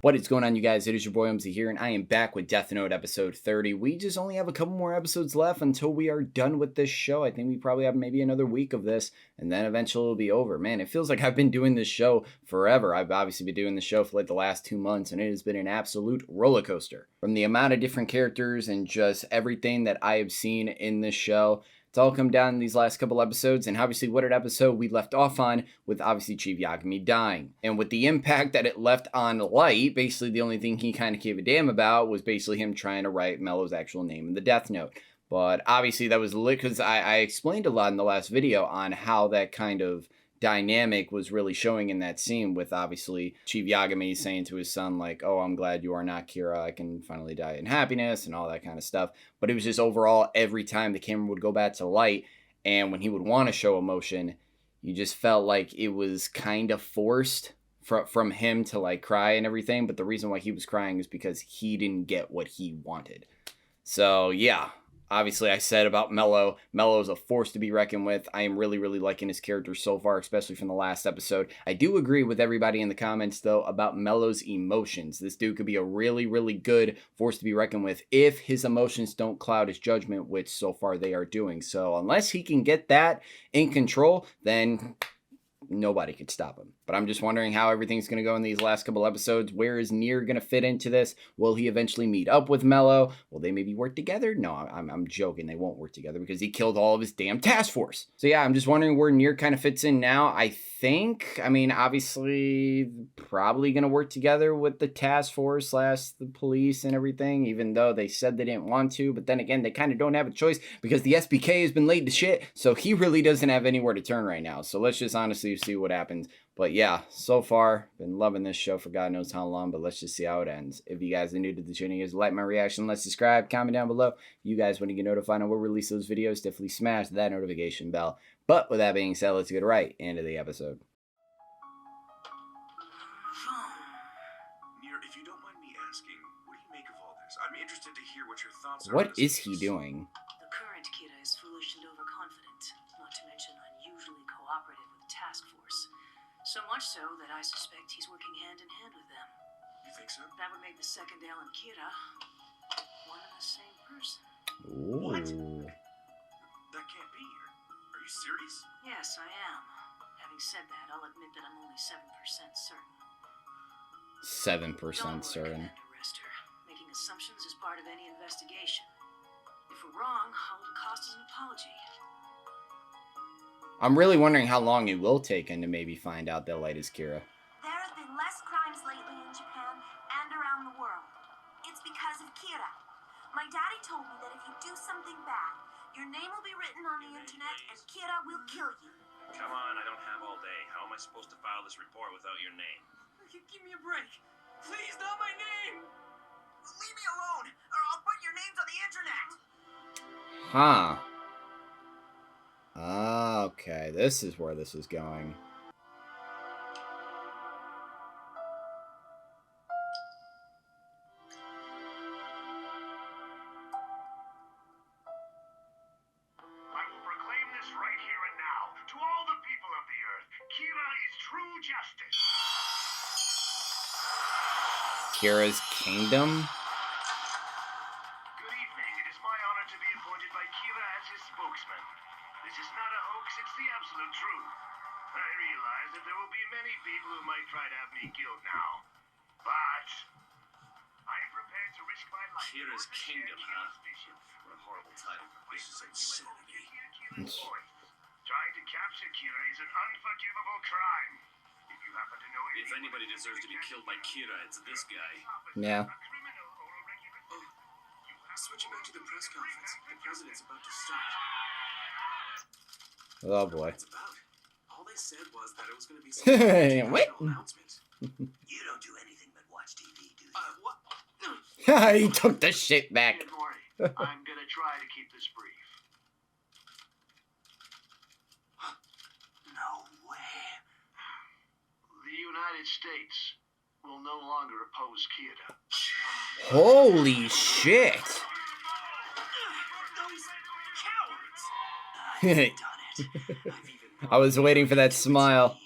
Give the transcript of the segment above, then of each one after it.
What is going on, you guys? It is your boy Omzy here, and I am back with Death Note episode 30. We just only have a couple more episodes left until we are done with this show. I think we probably have maybe another week of this, and then eventually it'll be over. Man, it feels like I've been doing this show forever. I've obviously been doing this show for like the last 2 months, and it has been an absolute roller coaster. From the amount of different characters and just everything that I have seen in this show, it's all come down in these last couple episodes, and obviously what an episode we left off on with obviously Chief Yagami dying. And with the impact that it left on Light, basically the only thing he kind of gave a damn about was basically him trying to write Mellow's actual name in the Death Note. But obviously that was lit because I explained a lot in the last video on how that kind of dynamic was really showing in that scene with obviously Chief Yagami saying to his son like, oh, I'm glad you are not Kira, I can finally die in happiness and all that kind of stuff. But it was just overall every time the camera would go back to Light and when he would want to show emotion, you just felt like it was kind of forced from him to like cry and everything. But the reason why he was crying is because he didn't get what he wanted. So yeah. Obviously, I said about Mello. Mello is a force to be reckoned with. I am really, really liking his character so far, especially from the last episode. I do agree with everybody in the comments, though, about Mello's emotions. This dude could be a really, really good force to be reckoned with if his emotions don't cloud his judgment, which so far they are doing. So unless he can get that in control, then nobody could stop him. But I'm just wondering how everything's going to go in these last couple episodes. Where is Nier going to fit into this? Will he eventually meet up with Mello? Will they maybe work together? No, I'm joking. They won't work together because he killed all of his damn task force. So yeah, I'm just wondering where Nier kind of fits in now. I mean, obviously, probably going to work together with the task force / the police and everything, even though they said they didn't want to. But then again, they kind of don't have a choice because the SBK has been laid to shit. So he really doesn't have anywhere to turn right now. So let's just honestly see what happens. But yeah, so far, been loving this show for God knows how long, but let's just see how it ends. If you guys are new to the channel, you guys like my reaction, let's subscribe, comment down below. If you guys want to get notified when we release those videos, definitely smash that notification bell. But with that being said, let's get right into the episode. Nier, if you don't mind me asking, what do you make of all this? I'm interested to hear what your thoughts are. What is he doing? The current Kira is foolish and overconfident, not to mention unusually cooperative with the task force. So much so that I suspect he's working hand in hand with them. You think so? That would make the second L and Kira one and the same person. Ooh. What? That can't be. Are you serious? Yes, I am. Having said that, I'll admit that I'm only 7% certain. 7% certain. Commander Rester. Making assumptions is part of any investigation. If we're wrong, all it'll cost is an apology. I'm really wondering how long it will take him to maybe find out that Light is Kira. There have been less crimes lately in Japan and around the world. It's because of Kira. My daddy told me that if you do something bad, your name will be written on the internet and Kira will kill you. Come on, I don't have all day. How am I supposed to file this report without your name? Give me a break. Please, not my name! Leave me alone, or I'll put your names on the internet! Huh. Okay, this is where this is going. I will proclaim this right here and now to all the people of the earth. Kira is true justice. Kira's kingdom? Good evening. It is my honor to be appointed by Kira as his spokesman. This is not a hoax, it's the absolute truth. I realize that there will be many people who might try to have me killed now. But I am prepared to risk my life. Kira's kingdom, huh? What a horrible title. This is insanity. Trying to capture Kira is an unforgivable crime. If you happen to know If anybody deserves to be killed by Kira, it's this guy. Yeah. Switching back to the press conference. The president's about to start. Oh boy. It's about. All they said was that it was going to be some What? announcement. You don't do anything but watch TV, do you? What? He took the shit back. Don't worry. I'm gonna try to keep this brief. No way. The United States will no longer oppose Kira. Holy shit. I've done it. I was waiting for that smile.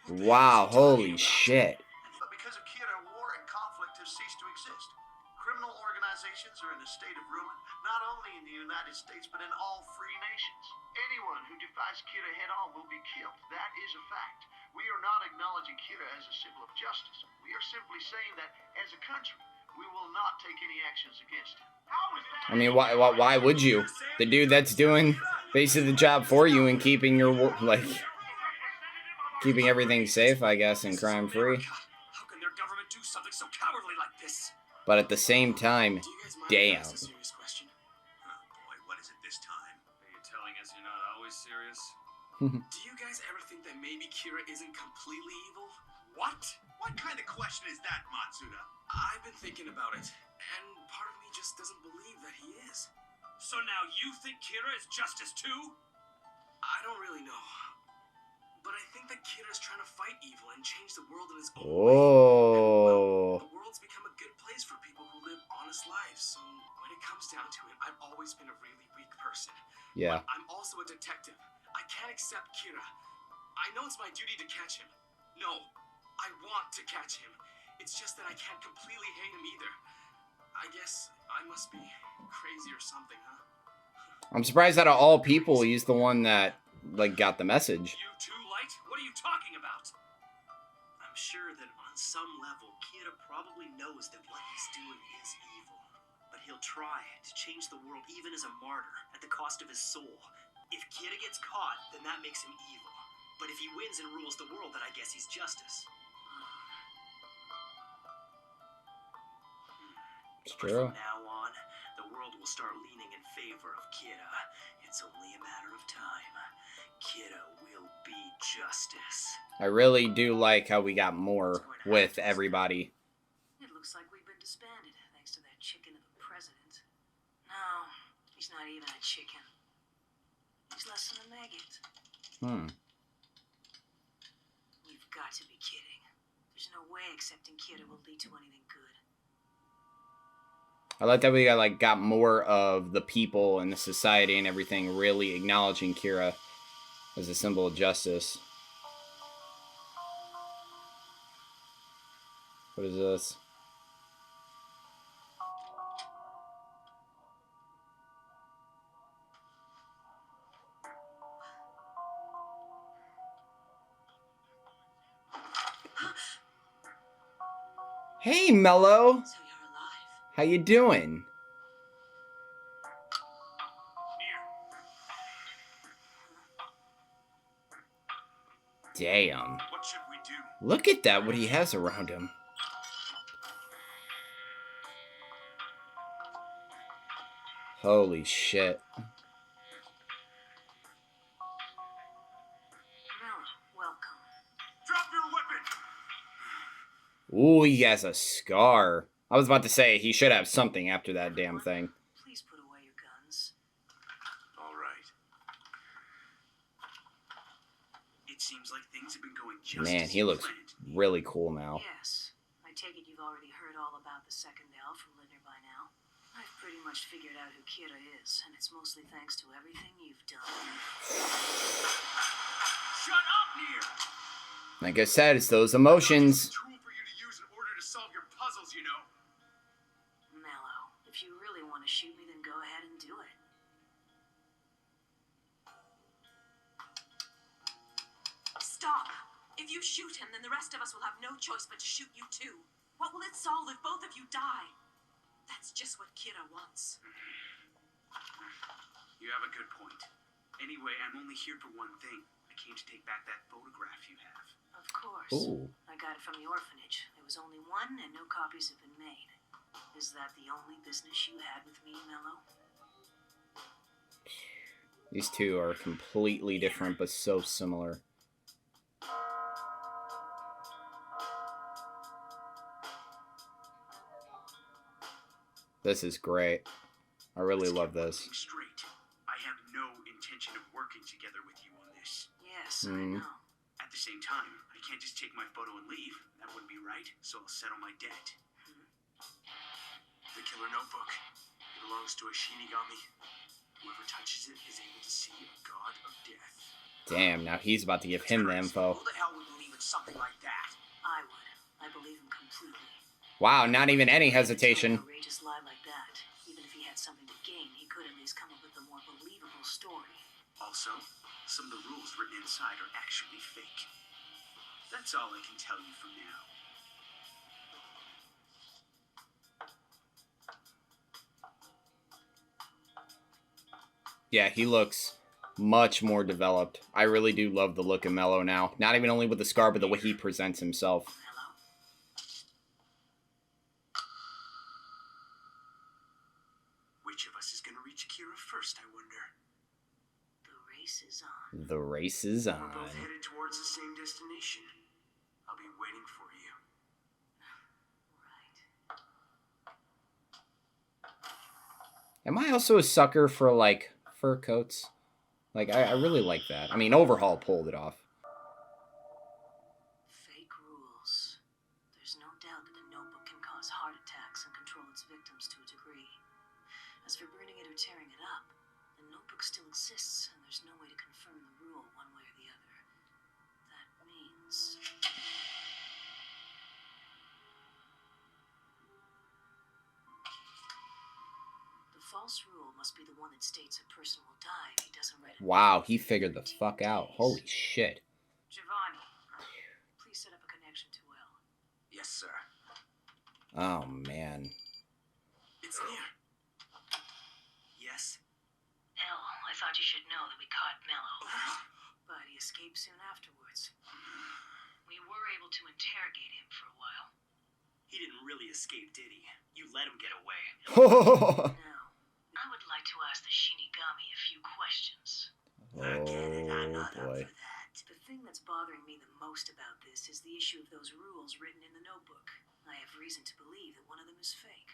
Wow, holy shit. But because of Kira, war nations are in a state of ruin, not only in the United States, but in all free nations. Anyone who defies Kira head-on will be killed. That is a fact. We are not acknowledging Kira as a symbol of justice. We are simply saying that, as a country, we will not take any actions against him. How is that? I mean, why would you? The dude that's doing basically the job for you and keeping your keeping everything safe, I guess, and crime free. How can their government do something so cowardly like this? But at the same time, Do you guys mind if I damn. ask a serious question? Oh boy, what is it this time? Are you telling us you're not always serious? Do you guys ever think that maybe Kira isn't completely evil? What? What kind of question is that, Matsuda? I've been thinking about it, and part of me just doesn't believe that he is. So now you think Kira is justice too? I don't really know. But I think that Kira's trying to fight evil and change the world in his own way. Oh. The world's become a good place for people who live honest lives. So when it comes down to it, I've always been a really weak person. Yeah. But I'm also a detective. I can't accept Kira. I know it's my duty to catch him. No, I want to catch him. It's just that I can't completely hate him either. I guess I must be crazy or something, huh? I'm surprised out of all people, he's the one that, got the message. You too, Light? What are you talking about? I'm sure that on some level, Kira probably knows that what he's doing is evil. But he'll try to change the world even as a martyr, at the cost of his soul. If Kira gets caught, then that makes him evil. But if he wins and rules the world, then I guess he's justice. It's But true. from now on, the world will start leaning in favor of Kira. It's only a matter of time. Kira will be justice. I really do like how we got more with everybody. It looks like we've been disbanded thanks to that chicken of a president. No, he's not even a chicken. He's less than a maggot. You've got to be kidding. There's no way accepting Kira will lead to anything good. I like that we got more of the people and the society and everything really acknowledging Kira as a symbol of justice. What is this? Hey, Mello! So you're alive. How you doing? Damn. What should we do? Look at that, what he has around him. Holy shit. Mela, welcome. Drop your weapon! Ooh, he has a scar. I was about to say, he should have something after that damn thing. Please put away your guns. All right. It seems like things have been going just Man, as he you looks planned. really cool now. Yes, I take it you've already heard all about the second elf from Lidner by now. I've pretty much figured out who Kira is, and it's mostly thanks to everything you've done. Shut up, Nier! Like I said, it's those emotions. Tool for you to use in order to solve your puzzles, you know. Mello, if you really want to shoot me, then go ahead and do it. Stop! If you shoot him, then the rest of us will have no choice but to shoot you too. What will it solve if both of you die? That's just what Kira wants. You have a good point. Anyway, I'm only here for one thing. I came to take back that photograph you have. Of course. Ooh. I got it from the orphanage. There was only one, and no copies have been made. Is that the only business you had with me, Mello? These two are completely different, but so similar. This is great. I really Let's love get one this. thing straight. I have no intention of working together with you on this. Yes, Hmm. I know. At the same time, I can't just take my photo and leave. That wouldn't be right, so I'll settle my debt. The killer notebook. It belongs to a Shinigami. Whoever touches it is able to see a god of death. Damn, now he's about to give him the info. Who the hell would believe in something like that? I would. I believe him completely. Wow, not even any An hesitation. outrageous lie like that. Even if he had something to gain, he could at least come up with a more believable story. Also, some of the rules written inside are actually fake. That's all I can tell you for now. Yeah, he looks much more developed. I really do love the look of Mello now. Not even only with the scar, but the way he presents himself. Hello? Which of us is gonna reach Kira first, I wonder? The race is on. The race is We're both on. headed towards the same destination. I'll be waiting for you. Right. Am I also a sucker for, like, fur coats? Like, I really like that. I mean, Overhaul pulled it off. Fake rules. There's no doubt that the notebook can cause heart attacks and control its victims to a degree. As for burning it or tearing it up, the notebook still exists, and there's no way to confirm the rule one way or the other. That means... the false rule must be the one that states a person will die if he doesn't write a Wow, he figured the fuck out. Holy shit. Giovanni, please set up a connection to Will. Yes, sir. Oh, man. It's near. Yes? Elle, I thought you should know that we caught Mello. But he escaped soon afterwards. We were able to interrogate him for a while. He didn't really escape, did he? You let him get away. Now, I would like to ask the Shinigami a few questions. Oh, boy. The thing that's bothering me the most about this is the issue of those rules written in the notebook. I have reason to believe that one of them is fake.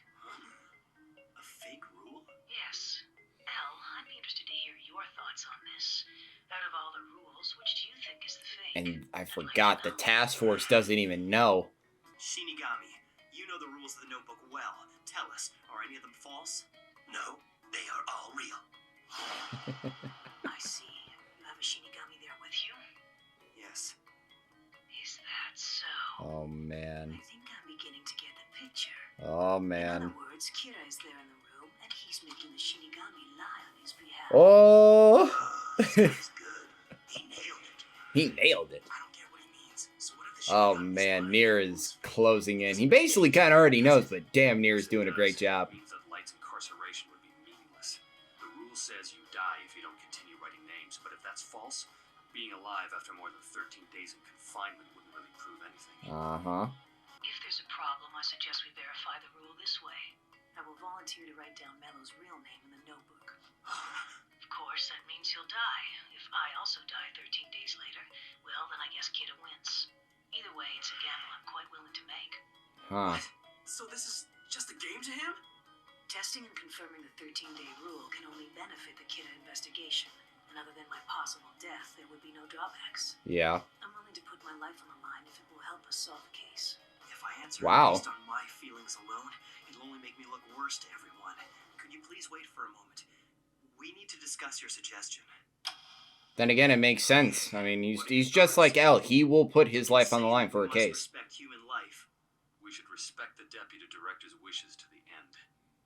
A fake rule? Yes. Al, I'd be interested to hear your thoughts on this. Out of all the rules, which do you think is the fake? And I forgot the task force doesn't even know. Shinigami, you know the rules of the notebook well. Tell us, are any of them false? No, they are all real. I see. You have a Shinigami there with you? Yes. Is that so? Oh, man. I think I'm beginning to get the picture. Oh, In man. other words, Kira is there in the room, and he's making the Shinigami lie on his behalf. Oh! This guy's good. He nailed it. He nailed it. I don't get what he means. So what if the Oh, Shinigami's man. lying? Nier is closing in. He basically kind of already knows, but damn, Nier is doing a great job. Means that Light's incarceration would be meaningless. The rule says you die if you don't continue writing names, but if that's false, being alive after more than 13 days in confinement wouldn't really prove anything. Uh-huh. If there's a problem, I suggest we verify the rule this way. I will volunteer to write down Mello's real name in the notebook. Of course, that means he'll die. If I also die 13 days later, well, then I guess Kira wins. Either way, it's a gamble I'm quite willing to make. Huh. So this is just a game to him? Testing and confirming the 13-day rule can only benefit the Kira investigation. And other than my possible death, there would be no drawbacks. Yeah. I'm willing to put my life on the line if it will help us solve the case. If I answer Wow. based on my feelings alone, it'll only make me look worse to everyone. Could you please wait for a moment? We need to discuss your suggestion. Then again, it makes sense. I mean, he's just like L. He will put his life on the line for a We case. must respect human life. We should respect the deputy director's wishes to the end.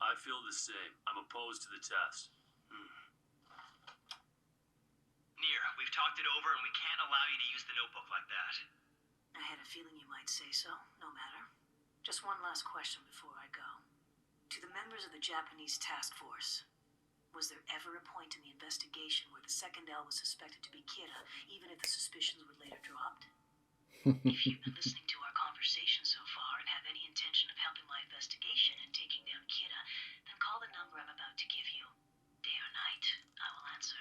I feel the same. I'm opposed to the test. Nier, we've talked it over and we can't allow you to use the notebook like that. I had a feeling you might say so. No matter. Just one last question before I go. To the members of the Japanese task force, was there ever a point in the investigation where the second L was suspected to be Kira, even if the suspicions were later dropped? If you've been listening to our conversation so far and have any intention of helping my investigation and taking down Kira, then call the number I'm about to give you. Day or night, I will answer.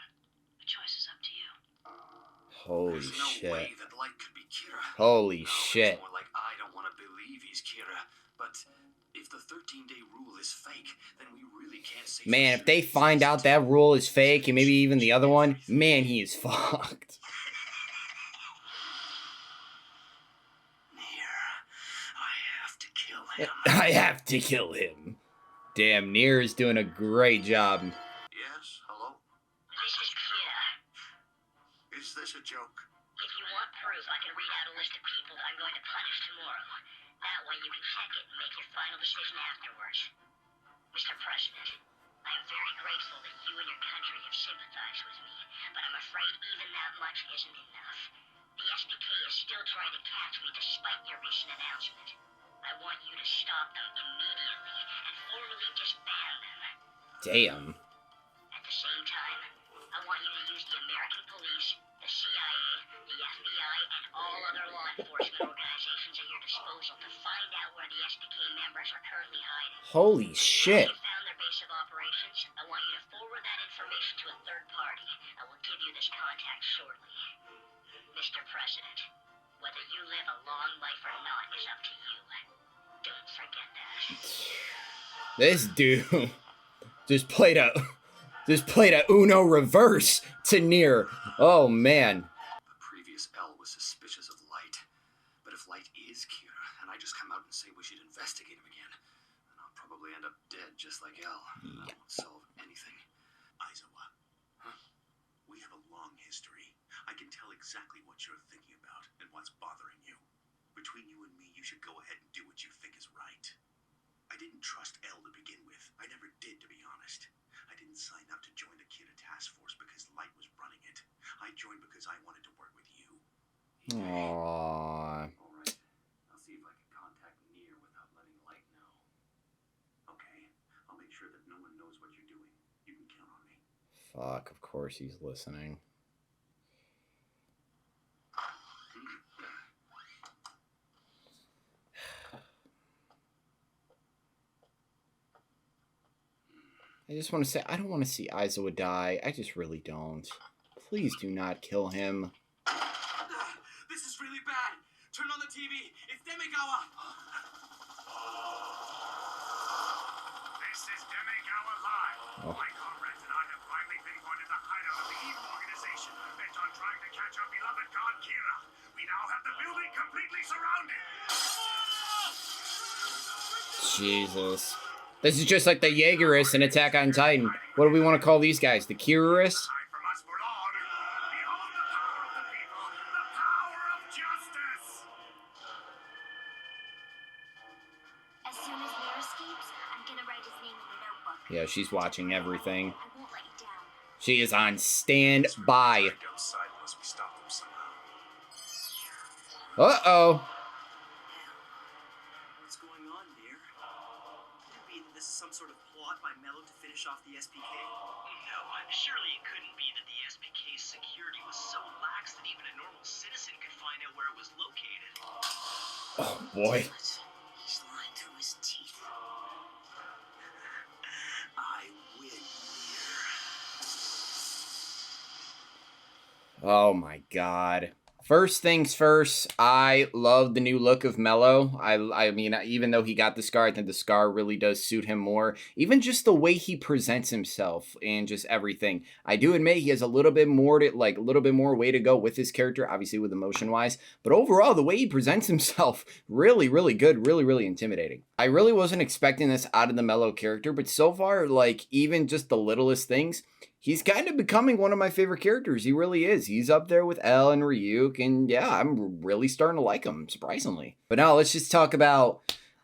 The choice is up to you. Holy There's no shit. way that Light could be Kira. Holy No, shit. It's more like I don't want to believe he's Kira. But if the 13-day rule is fake, then we really can't say. Man, for if they sure. find out that rule is fake, and maybe even the other one, man, he is fucked. Nier, I have to kill him. I have to kill him. Damn, Nier is doing a great job. Yes, hello? This is Kira. Is this a joke? If you want proof, I can read out a list of people that I'm going to punish tomorrow. That way you can check it and make your final decision afterwards. Mr. President, I am very grateful that you and your country have sympathized with me, but I'm afraid even that much isn't enough. The SPK is still trying to catch me despite your recent announcement. I want you to stop them immediately and formally disband them. Damn. At the same time, I want you to use the American police, the CIA, the FBI, and all other law enforcement organizations at your disposal to find out where the SPK members are currently hiding. Holy shit. If you found their base of operations, I want you to forward that information to a third party. I will give you this contact shortly. Mr. President, whether you live a long life or not is up to you. Don't forget that. This dude just played a Uno reverse to Nier. Oh man. The previous L was suspicious of Light. But if Light is Kira, and I just come out and say we should investigate him again, then I'll probably end up dead just like L. That won't solve anything. Aizawa, we have a long history. I can tell exactly what you're thinking about and what's bothering you. Between you and me, you should go ahead and do what you think is right. I didn't trust L to begin with. I never did, to be honest. I didn't sign up to join the Kira task force because Light was running it. I joined because I wanted to work with you. Aww. Alright, I'll see if I can contact Nier without letting Light know. Okay, I'll make sure that no one knows what you're doing. You can count on me. Fuck, of course he's listening. I just want to say, I don't want to see Aizawa die. I just really don't. Please do not kill him. This is really bad. Turn on the TV. It's Demigawa. This is Demigawa Live. Oh. My comrades and I have finally pinpointed the hideout of the evil organization bent on trying to catch our beloved god Kira. We now have the building completely surrounded. Jesus. This is just like the Jaegerists in Attack on Titan. What do we want to call these guys? The Kirirists? Hide from us for long. Behold the power of the people, the power of justice. As soon as Nier escapes, I'm gonna write his name in the notebook. Yeah, she's watching everything. I won't let you down. She is on standby. Outside unless we stop them somehow. Uh-oh. What's going on, dear? Could it be that this is some sort of plot by Mello to finish off the SPK? No, surely it couldn't be that the SPK's security was so lax that even a normal citizen could find out where it was located. Oh, boy. He's lying through his teeth. I win here. Oh, my God. First things first, I love the new look of Mello. I mean, even though he got the scar, I think the scar really does suit him more. Even just the way he presents himself and just everything. I do admit he has a little bit more way to go with his character, obviously with emotion wise. But overall, the way he presents himself, really, really good, really, really intimidating. I really wasn't expecting this out of the Mello character, but so far, like even just the littlest things, he's kind of becoming one of my favorite characters. He really is. He's up there with L and Ryuk, and yeah, I'm really starting to like him, surprisingly. But now let's just talk about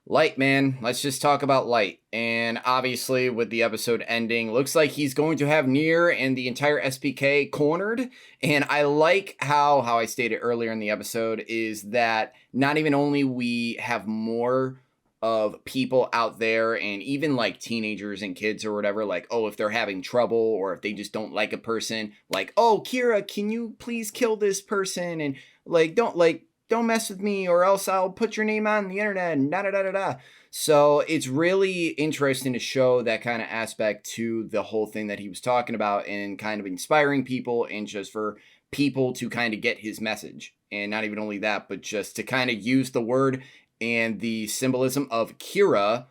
Light, man. Let's just talk about Light. And obviously, with the episode ending, looks like he's going to have Nier and the entire SPK cornered. And I like how I stated earlier in the episode is that not even only we have more of people out there and even like teenagers and kids or whatever, like, oh, if they're having trouble or if they just don't like a person, like, oh, Kira, can you please kill this person? And don't mess with me or else I'll put your name on the internet and da-da-da-da-da. So it's really interesting to show that kind of aspect to the whole thing that he was talking about and kind of inspiring people and just for people to kind of get his message. And not even only that, but just to kind of use the word and the symbolism of Kira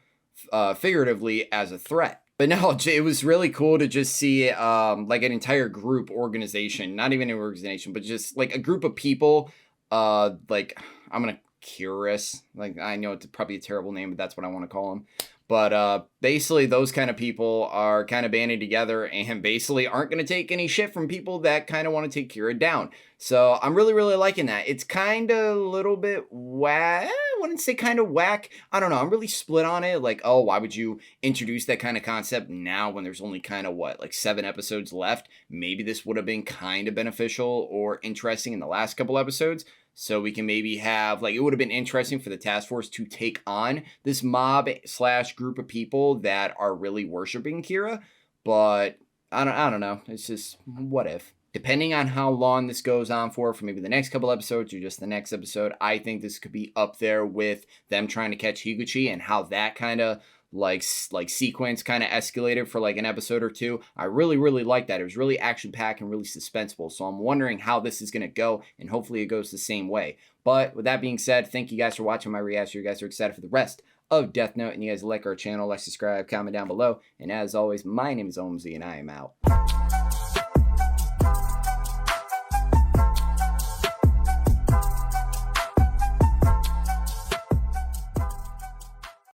figuratively as a threat. But no, it was really cool to just see like an entire group organization, not even an organization, but just like a group of people, like I'm going to Curious. Like I know it's probably a terrible name, but that's what I want to call them. But basically, those kind of people are kind of banding together and basically aren't going to take any shit from people that kind of want to take Kira down. So I'm really, really liking that. It's kind of a little bit whack. I wouldn't say kind of whack. I don't know. I'm really split on it. Like, oh, why would you introduce that kind of concept now when there's only kind of like 7 episodes left? Maybe this would have been kind of beneficial or interesting in the last couple episodes. So we can maybe have, like, it would have been interesting for the task force to take on this mob / group of people that are really worshiping Kira. But I don't know. It's just, what if? Depending on how long this goes on for maybe the next couple episodes or just the next episode, I think this could be up there with them trying to catch Higuchi and how that kind of like sequence kind of escalated for like an episode or two. I really, really like that. It was really action packed and really suspenseful. So I'm wondering how this is going to go, and hopefully it goes the same way. But with that being said, thank you guys for watching my reaction. You guys are excited for the rest of Death Note, and you guys like our channel, like, subscribe, comment down below. And as always, my name is Omzy, and I am out.